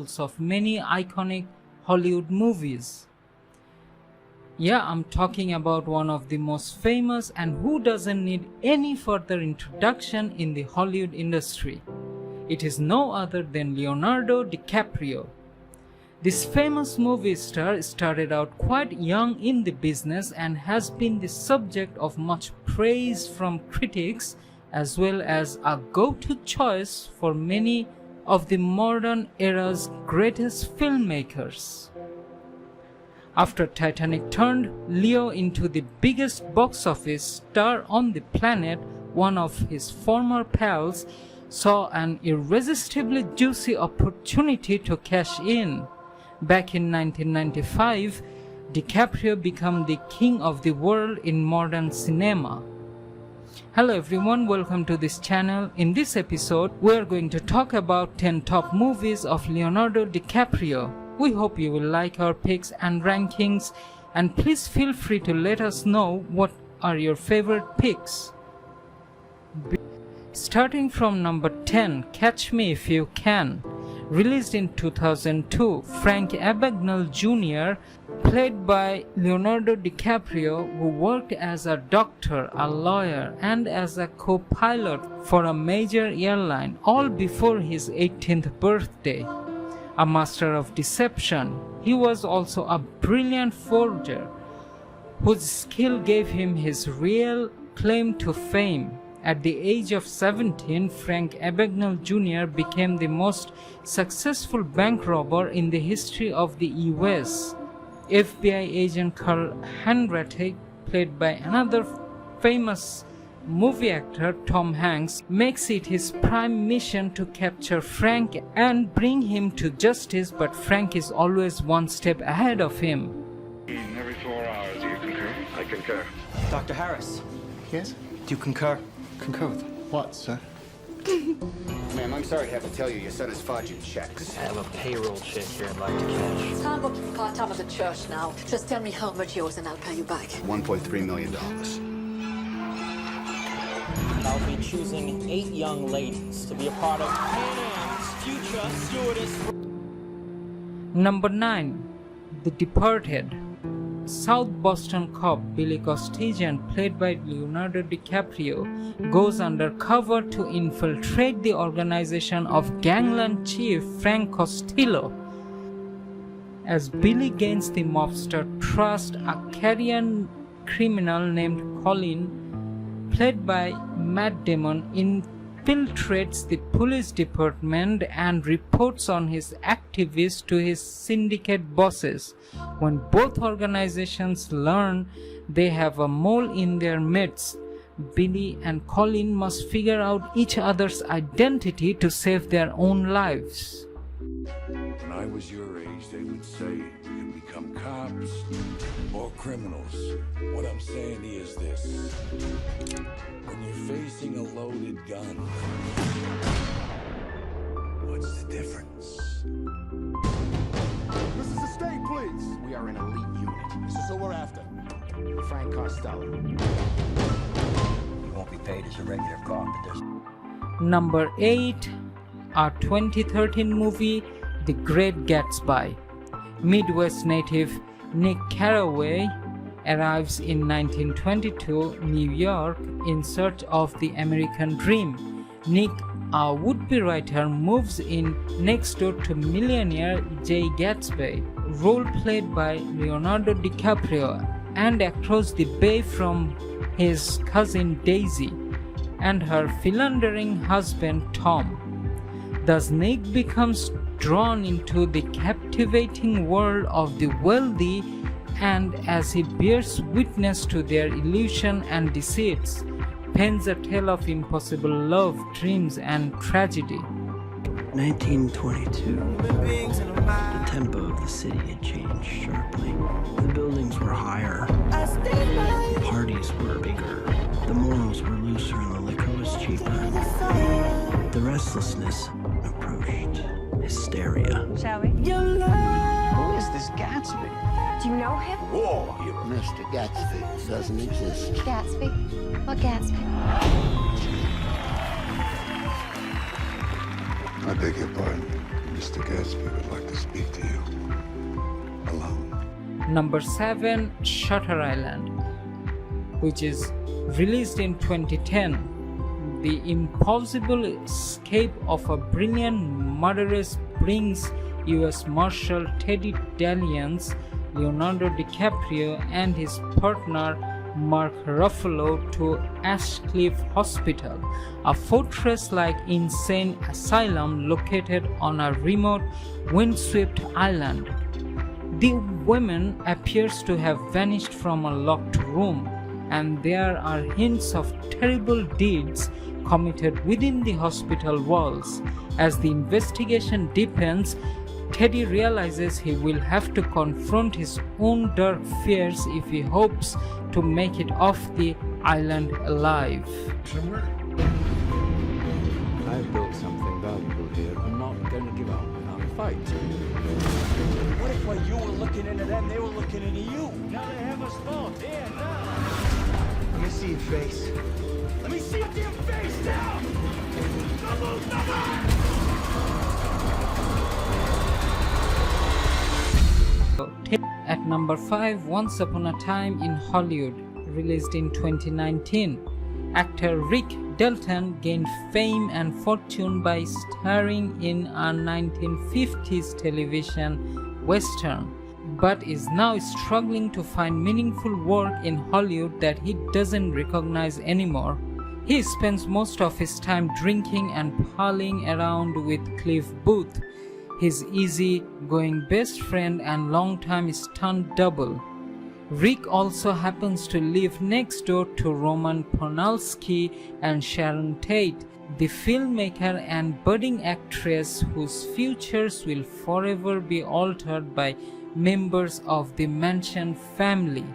of many iconic Hollywood movies. Yeah, I'm talking about one of the most famous and who doesn't need any further introduction in the Hollywood industry. It is no other than Leonardo DiCaprio. This famous movie star started out quite young in the business and has been the subject of much praise from critics as well as a go-to choice for many of the modern era's greatest filmmakers. After Titanic turned Leo into the biggest box office star on the planet, one of his former pals saw an irresistibly juicy opportunity to cash in. Back in 1995, DiCaprio became the king of the world in modern cinema. Hello everyone, welcome to this channel. In this episode, we are going to talk about 10 top movies of Leonardo DiCaprio. We hope you will like our picks and rankings, and please feel free to let us know what are your favorite picks. Starting from number 10, Catch Me If You Can. Released in 2002, Frank Abagnale Jr., played by Leonardo DiCaprio, who worked as a doctor, a lawyer, and as a co-pilot for a major airline, all before his 18th birthday. A master of deception, he was also a brilliant forger, whose skill gave him his real claim to fame. At the age of 17, Frank Abagnale Jr. became the most successful bank robber in the history of the US. FBI agent Carl Hanratty, played by another famous movie actor Tom Hanks, makes it his prime mission to capture Frank and bring him to justice, but Frank is always one step ahead of him. Every 4 hours, do you concur? I concur. Dr. Harris, Yes? do you concur? Concur with what, sir? Ma'am, I'm sorry to have to tell you, your son is fudging checks. I have a payroll check here I'd like to cash. I'm working part-time at the church now. Just tell me how much yours and I'll pay you back. $1.3 million. I'll be choosing 8 young ladies to be a part of Pan Am's future stewardess. Number 9, The Departed. South Boston cop Billy Costigan, played by Leonardo DiCaprio, goes undercover to infiltrate the organization of gangland chief Frank Costello. As Billy gains the mobster trust, a carrion criminal named Colin, played by Matt Damon, infiltrates the police department and reports on his activities to his syndicate bosses. When both organizations learn they have a mole in their midst, Billy and Colin must figure out each other's identity to save their own lives. When I was your age, they would say you can become cops or criminals. What I'm saying is this. When you're facing a loaded gun, what's the difference? This is the state police. We are an elite unit. This is who we're after. Frank Costello. You won't be paid as a regular cop, but there's... Number 8, a 2013 movie, The Great Gatsby. Midwest native Nick Carraway arrives in 1922 New York in search of the American dream. Nick, a would-be writer, moves in next door to millionaire Jay Gatsby, role played by Leonardo DiCaprio, and across the bay from his cousin Daisy and her philandering husband Tom. Thus Nick becomes drawn into the captivating world of the wealthy, and as he bears witness to their illusion and deceits, pens a tale of impossible love, dreams, and tragedy. 1922. The tempo of the city had changed sharply. The buildings were higher. The parties were bigger. The morals were looser and the liquor was cheaper. The restlessness approached hysteria. Shall we? Who is this Gatsby? Do you know him? War hero. Mr. Gatsby doesn't exist. Gatsby? What Gatsby? I beg your pardon. Mr. Gatsby would like to speak to you. Alone. Number 7, Shutter Island, which is released in 2010. The impossible escape of a brilliant murderess brings US Marshal Teddy Dalliance, Leonardo DiCaprio, and his partner Mark Ruffalo to Ashcliffe Hospital, a fortress-like insane asylum located on a remote, windswept island. The woman appears to have vanished from a locked room, and there are hints of terrible deeds committed within the hospital walls. As the investigation deepens, Teddy realizes he will have to confront his own dark fears if he hopes to make it off the island alive. I've built something valuable here. I'm not going to give up without a fight. What if while you were looking into them, they were looking into you? Now they have us both. Here, now. Let me see your face. Let me see your damn face now! No move, no move! At number 5, Once Upon a Time in Hollywood, released in 2019. Actor Rick Dalton gained fame and fortune by starring in a 1950s television western, but is now struggling to find meaningful work in Hollywood that he doesn't recognize anymore. He spends most of his time drinking and palling around with Cliff Booth, his easy-going best friend and longtime stunt double. Rick also happens to live next door to Roman Polanski and Sharon Tate, the filmmaker and budding actress whose futures will forever be altered by members of the Manson family.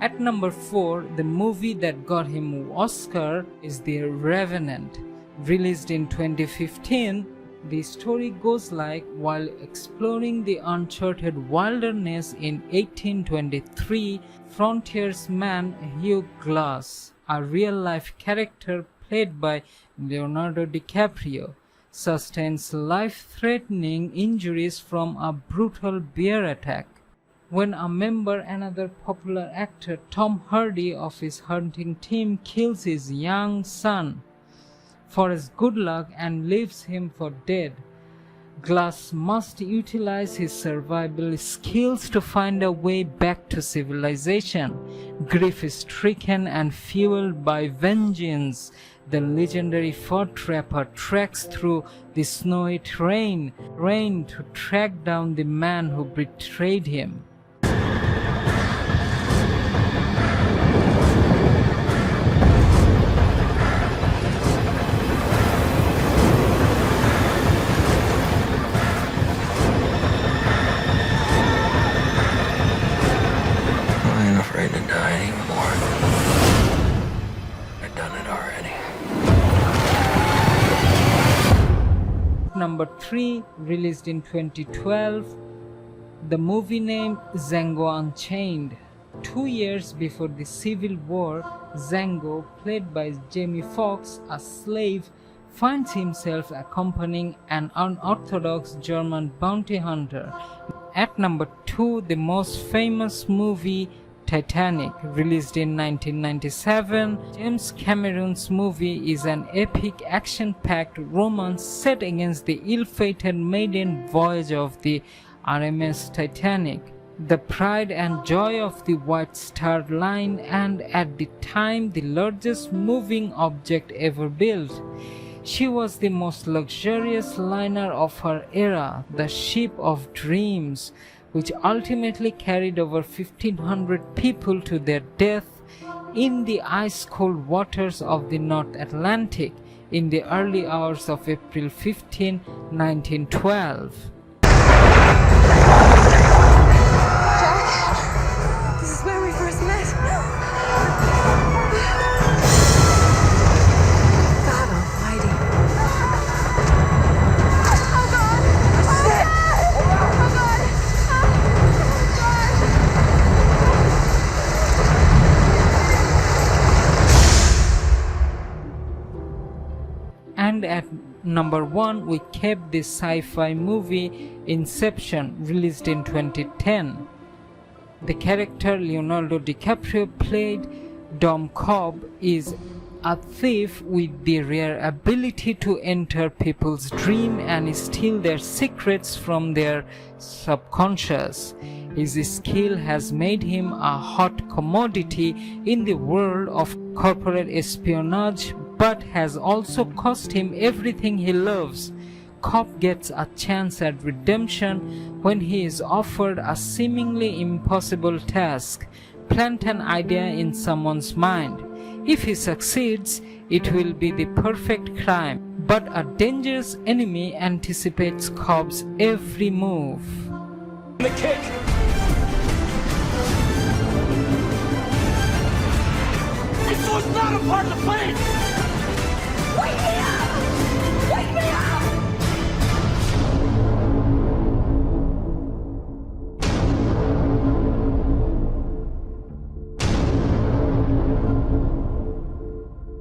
At number 4, the movie that got him an Oscar is The Revenant. Released in 2015, the story goes like, while exploring the uncharted wilderness in 1823, frontiersman Hugh Glass, a real-life character played by Leonardo DiCaprio, sustains life-threatening injuries from a brutal bear attack. When another popular actor, Tom Hardy, of his hunting team kills his young son for his good luck and leaves him for dead, Glass must utilize his survival skills to find a way back to civilization. Grief-stricken and fueled by vengeance, the legendary fur trapper treks through the snowy terrain to track down the man who betrayed him. Number 3, released in 2012, the movie named Django Unchained. 2 years before the Civil War, Django, played by Jamie Foxx, a slave, finds himself accompanying an unorthodox German bounty hunter. At number 2, the most famous movie, Titanic, released in 1997. James Cameron's movie is an epic action-packed romance set against the ill-fated maiden voyage of the RMS Titanic, the pride and joy of the White Star Line, and at the time the largest moving object ever built. She was the most luxurious liner of her era, the ship of dreams, which ultimately carried over 1,500 people to their death in the ice-cold waters of the North Atlantic in the early hours of April 15, 1912. Jack, this is where we first met. God almighty. Oh God! Shit! Oh God! And at number 1, we kept the sci-fi movie Inception, released in 2010. The character Leonardo DiCaprio played, Dom Cobb, is a thief with the rare ability to enter people's dream and steal their secrets from their subconscious. His skill has made him a hot commodity in the world of corporate espionage, but has also cost him everything he loves. Cobb gets a chance at redemption when he is offered a seemingly impossible task: plant an idea in someone's mind. If he succeeds, it will be the perfect crime, but a dangerous enemy anticipates Cobb's every move. The kick! This was not a part of the plan! Wait here!